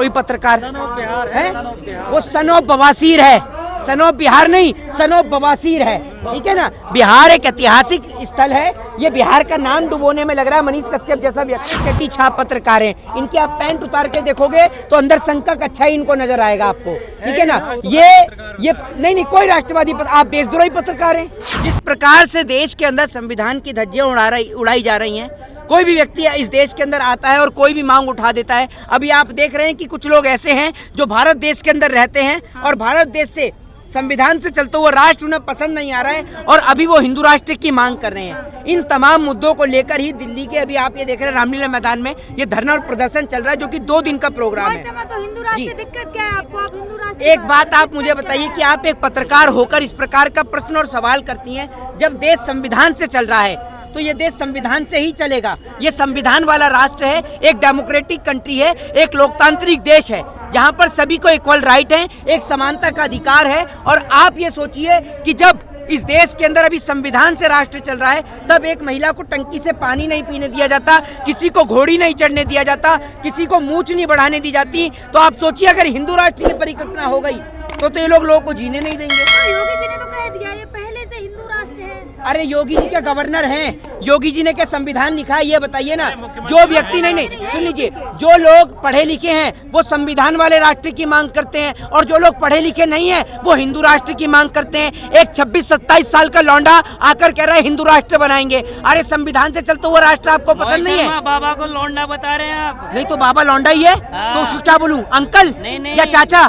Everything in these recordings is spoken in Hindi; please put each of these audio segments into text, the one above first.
देशद्रोही पत्रकार बिहार है, बिहार। वो सन ऑफ बवासीर है, सन ऑफ बिहार नहीं, सन ऑफ बवासीर है, ठीक है ना। बिहार एक ऐतिहासिक स्थल है, ये बिहार का नाम डुबोने में लग रहा है। मनीष कश्यप जैसा व्यक्ति चट्टी छाप पत्रकार हैं, इनके आप पैंट उतार के देखोगे तो अंदर संघ का कच्छा ही इनको नजर आएगा आपको, ठीक है ना। ये नहीं कोई राष्ट्रवादी आप देशद्रोही पत्रकार हैं। जिस प्रकार से देश के अंदर संविधान की धज्जियां उड़ाई जा रही हैं, कोई भी व्यक्ति इस देश के अंदर आता है और कोई भी मांग उठा देता है। अभी आप देख रहे हैं कि कुछ लोग ऐसे हैं जो भारत देश के अंदर रहते हैं और भारत देश से संविधान से चलते हुए राष्ट्र उन्हें पसंद नहीं आ रहा है और अभी वो हिंदू राष्ट्र की मांग कर रहे हैं। इन तमाम मुद्दों को लेकर ही दिल्ली के अभी आप ये देख रहे हैं रामलीला मैदान में ये धरना और प्रदर्शन चल रहा है, जो कि 2 दिन का प्रोग्राम है। तो हिंदू राष्ट्र दिक्कत क्या है आपको? आप हिंदू राष्ट्र एक बात आप मुझे बताइए कि आप एक पत्रकार होकर इस प्रकार का प्रश्न और सवाल करती हैं। जब देश संविधान से चल रहा है तो ये देश संविधान से ही चलेगा। ये संविधान वाला राष्ट्र है, एक डेमोक्रेटिक कंट्री है, एक लोकतांत्रिक देश है जहां पर सभी को इक्वल राइट है, एक समानता का अधिकार है। और आप ये सोचिए कि जब इस देश के अंदर अभी संविधान से राष्ट्र चल रहा है, तब एक महिला को टंकी से पानी नहीं पीने दिया जाता, किसी को घोड़ी नहीं चढ़ने दिया जाता, किसी को मूंछ नहीं बढ़ाने दी जाती। तो आप सोचिए अगर हिंदू राष्ट्र की परिकल्पना हो गई तो ये लोगों को जीने नहीं देंगे। योगी जी ने तो कह दिया ये पहले से हिंदू राष्ट्र है। अरे योगी जी के गवर्नर हैं, योगी जी ने क्या संविधान लिखा है ये बताइए ना। जो व्यक्ति नहीं सुन लीजिए, जो लोग पढ़े लिखे हैं वो संविधान वाले राष्ट्र की मांग करते हैं और जो लोग पढ़े लिखे नहीं हैं वो हिंदू राष्ट्र की मांग करते हैं। एक 26-27 साल का लौंडा आकर कह रहा है हिंदू राष्ट्र बनाएंगे। अरे संविधान से चलते हुए राष्ट्र आपको पसंद नहीं है? बाबा को लौंडा बता रहे हैं आप। नहीं तो बाबा लौंडा ही है तो उसको क्या बोलूं, अंकल या चाचा?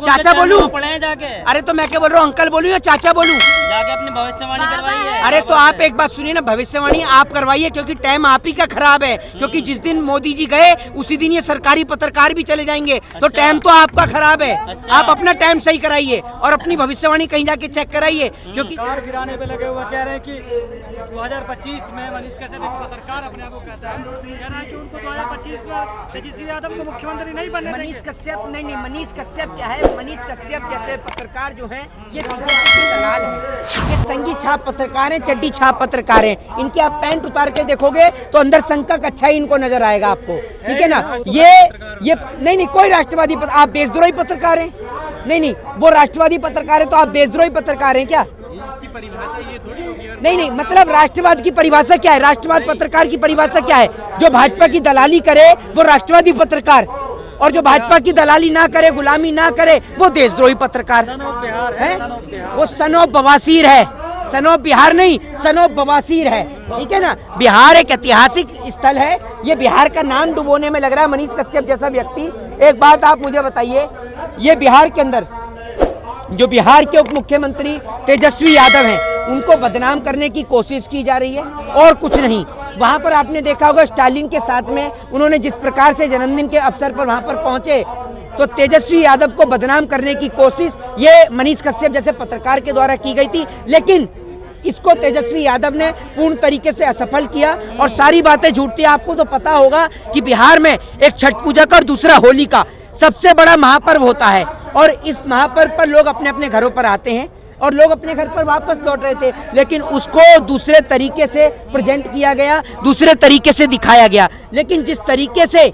चाचा बोलूं? जाके अरे तो मैं क्या बोल रहा हूँ, अंकल बोलूं या चाचा बोलूं? जाके अपनी भविष्यवाणी करवाई है। अरे तो आप एक बात सुनिए ना, भविष्यवाणी आप करवाइए क्योंकि टाइम आप ही का खराब है। क्योंकि जिस दिन मोदी जी गए उसी दिन ये सरकारी पत्रकार भी चले जाएंगे। तो टाइम तो आपका खराब है। आप अपना टाइम सही कराइए और अपनी भविष्यवाणी कहीं जाके चेक कराइए। क्योंकि कार गिराने पे लगे हुए कह रहे हैं कि 2025 में मनीष कश्यप एक पत्रकार अपने आप को कहता है, कह रहा है कि उनको 2025 में तेजस्वी यादव को मुख्यमंत्री नहीं बनने देंगे। मनीष कश्यप नहीं, मनीष कश्यप क्या है? मनीष कश्यप जैसे पत्रकार जो हैं ये बीजेपी के दलाल हैं, ये संघी छाप पत्रकार हैं, चड्डी छाप पत्रकार हैं। इनके आप पैंट उतार के देखोगे तो अंदर संघ का कच्छा ही इनको नजर आएगा आपको, ठीक है ना। ये नहीं कोई राष्ट्रवादी आप देशद्रोही पत्रकार हैं? नहीं वो राष्ट्रवादी पत्रकार है तो आप देशद्रोही पत्रकार हैं क्या? इसकी परिभाषा ये थोड़ी होगी। नहीं मतलब राष्ट्रवाद की परिभाषा क्या है? राष्ट्रवाद पत्रकार की परिभाषा क्या है? जो भाजपा की दलाली करे वो राष्ट्रवादी पत्रकार, और जो भाजपा की दलाली ना करे, गुलामी ना करे, वो देशद्रोही पत्रकार है। वो सन ऑफ बवासीर है, सन ऑफ बिहार नहीं, सन ऑफ बवासीर है, ठीक है ना। बिहार एक ऐतिहासिक स्थल है, ये बिहार का नाम डुबोने में लग रहा है। मनीष कश्यप जैसा व्यक्ति, एक बात आप मुझे बताइए, ये बिहार के अंदर जो बिहार के उप मुख्यमंत्री तेजस्वी यादव हैं उनको बदनाम करने की कोशिश की जा रही है और कुछ नहीं। वहां पर आपने देखा होगा स्टालिन के साथ में उन्होंने जिस प्रकार से जन्मदिन के अवसर पर वहां पर पहुंचे, तो तेजस्वी यादव को बदनाम करने की कोशिश ये मनीष कश्यप जैसे पत्रकार के द्वारा की गई थी, लेकिन इसको तेजस्वी यादव ने पूर्ण तरीके से असफल किया और सारी बातें झूठ थी। आपको तो पता होगा कि बिहार में एक छठ पूजा का और दूसरा होली का सबसे बड़ा महापर्व होता है और इस महापर्व पर लोग अपने अपने घरों पर आते हैं और लोग अपने घर पर वापस लौट रहे थे, लेकिन उसको दूसरे तरीके से प्रेजेंट किया गया, दूसरे तरीके से दिखाया गया। लेकिन जिस तरीके से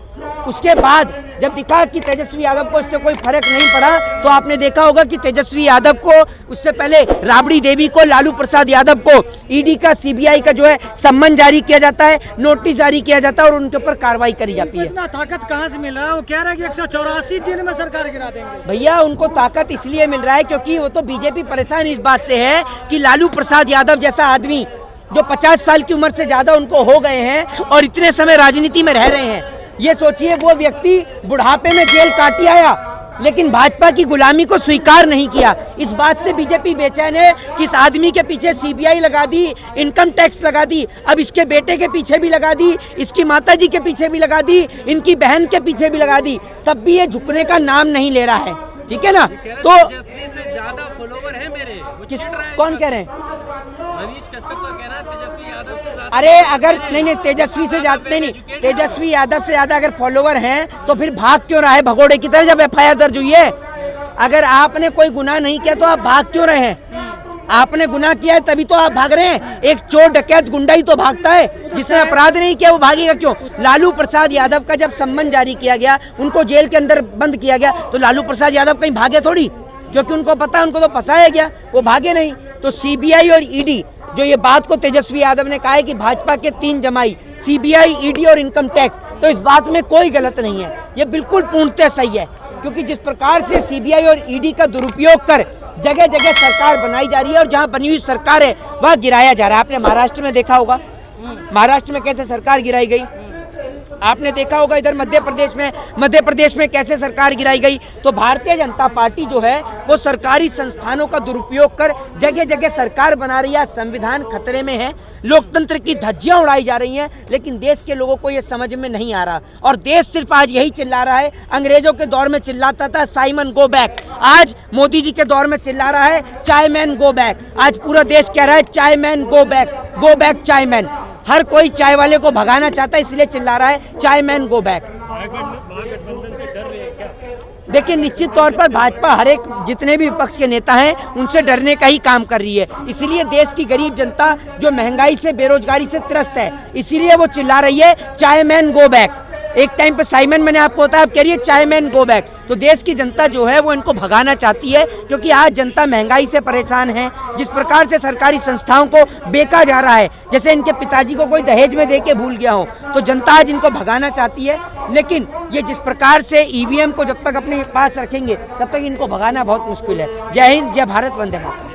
उसके बाद जब दिखा कि तेजस्वी यादव को इससे कोई फर्क नहीं पड़ा, तो आपने देखा होगा कि तेजस्वी यादव को उससे पहले राबड़ी देवी को, लालू प्रसाद यादव को ईडी का, सीबीआई का जो है सम्मन जारी किया जाता है, नोटिस जारी किया जाता है और उनके ऊपर कार्रवाई करी जाती है। इतना ताकत कहाँ से मिल रहा है? वो कह रहा है कि 184 दिन में सरकार गिरा देंगे। भैया उनको ताकत इसलिए मिल रहा है क्योंकि वो तो बीजेपी परेशान इस बात से है कि लालू प्रसाद यादव जैसा आदमी जो 50 साल की उम्र से ज्यादा उनको हो गए हैं और इतने समय राजनीति में रह रहे हैं, ये सोचिए वो व्यक्ति बुढ़ापे में जेल काटी आया लेकिन भाजपा की गुलामी को स्वीकार नहीं किया। इस बात से बीजेपी बेचैन है कि इस आदमी के पीछे सीबीआई लगा दी, इनकम टैक्स लगा दी, अब इसके बेटे के पीछे भी लगा दी, इसकी माताजी के पीछे भी लगा दी, इनकी बहन के पीछे भी लगा दी, तब भी ये झुकने का नाम नहीं ले रहा है, ठीक है ना। तो ज्यादा फॉलोवर है मेरे, कौन कह रहे हैं? मनीष कश्यप का कहना है तेजस्वी यादव से ज्यादा। अरे अगर नहीं तेजस्वी से ज्यादा नहीं, तेजस्वी यादव से ज्यादा अगर फॉलोवर हैं तो फिर भाग क्यों रहा है भगोड़े की तरह जब एफआईआर दर्ज हुई है? अगर आपने कोई गुनाह नहीं किया तो आप भाग क्यों रहे हैं? आपने गुनाह किया है तभी तो आप भाग रहे हैं। एक चोर डकैत गुंडा ही तो भागता है, जिसने अपराध नहीं किया वो भागेगा क्यों? लालू प्रसाद यादव का जब सम्मन जारी किया गया, उनको जेल के अंदर बंद किया गया, तो लालू प्रसाद यादव कहीं भागे थोड़ी, क्योंकि उनको पता है उनको तो फंसाया गया, वो भागे नहीं। तो सीबीआई और ईडी, जो ये बात को तेजस्वी यादव ने कहा है कि भाजपा के 3 जमाई सीबीआई, ईडी और इनकम टैक्स, तो इस बात में कोई गलत नहीं है, ये बिल्कुल पूर्णतः सही है। क्योंकि जिस प्रकार से सीबीआई और ईडी का दुरुपयोग कर जगह जगह सरकार बनाई जा रही है और जहां बनी हुई सरकार है वह गिराया जा रहा है। आपने महाराष्ट्र में देखा होगा, महाराष्ट्र में कैसे सरकार गिराई गई, आपने देखा होगा इधर मध्य प्रदेश में कैसे सरकार गिराई गई। तो भारतीय जनता पार्टी जो है वो सरकारी संस्थानों का दुरुपयोग कर जगह जगह सरकार बना रही है, संविधान खतरे में है, लोकतंत्र की धज्जियां उड़ाई जा रही हैं, लेकिन देश के लोगों को ये समझ में नहीं आ रहा। और देश सिर्फ आज यही चिल्ला रहा है, अंग्रेजों के दौर में चिल्लाता था साइमन गो बैक, आज मोदी जी के दौर में चिल्ला रहा है चाय मैन गो बैक। आज पूरा देश कह रहा है चाय मैन गो बैक चाय मैन। हर कोई चाय वाले को भगाना चाहता है, इसलिए चिल्ला रहा है चाय मैन गो बैक। देखिए, निश्चित तौर पर भाजपा हर एक जितने भी विपक्ष के नेता हैं उनसे डरने का ही काम कर रही है। इसीलिए देश की गरीब जनता जो महंगाई से, बेरोजगारी से त्रस्त है, इसीलिए वो चिल्ला रही है चाय मैन गो बैक। एक टाइम पे साइमन मैंने आपको बताया, आप कह रही है चाय मैन गो बैक। तो देश की जनता जो है वो इनको भगाना चाहती है, क्योंकि आज जनता महंगाई से परेशान है। जिस प्रकार से सरकारी संस्थाओं को बेचा जा रहा है, जैसे इनके पिताजी को कोई दहेज में दे के भूल गया हो, तो जनता आज इनको भगाना चाहती है। लेकिन ये जिस प्रकार से ईवीएम को जब तक अपने पास रखेंगे तब तक इनको भगाना बहुत मुश्किल है। जय हिंद, जय भारत, वंदे मातरम।